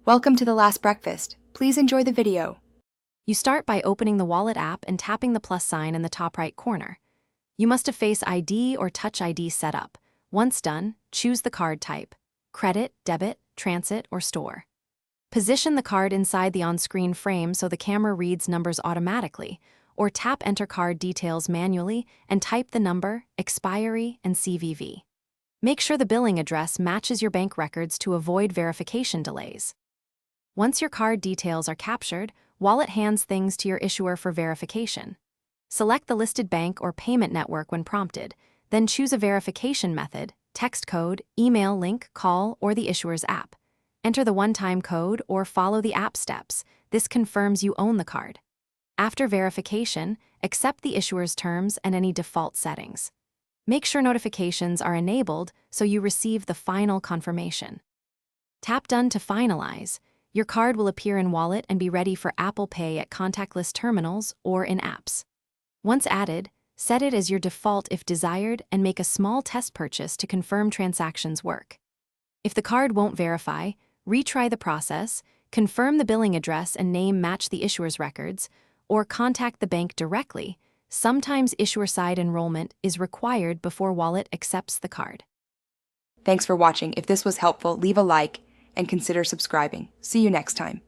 Welcome to the last breakfast. Please enjoy the video. You start by opening the Wallet app and tapping the plus sign in the top right corner. You must have Face ID or Touch ID set up. Once done, choose the card type: credit, debit, transit, or store. Position the card inside the on-screen frame so the camera reads numbers automatically, or tap Enter Card Details manually and type the number, expiry, and CVV. Make sure the billing address matches your bank records to avoid verification delays. Once your card details are captured, Wallet hands things to your issuer for verification. Select the listed bank or payment network when prompted, then choose a verification method, text code, email link, call, or the issuer's app. Enter the one-time code or follow the app steps. This confirms you own the card. After verification, accept the issuer's terms and any default settings. Make sure notifications are enabled so you receive the final confirmation. Tap Done to finalize. Your card will appear in Wallet and be ready for Apple Pay at contactless terminals or in apps. Once added, set it as your default if desired and make a small test purchase to confirm transactions work. If the card won't verify, retry the process, confirm the billing address and name match the issuer's records, or contact the bank directly. Sometimes issuer-side enrollment is required before Wallet accepts the card. Thanks for watching. If this was helpful, leave a like and consider subscribing. See you next time.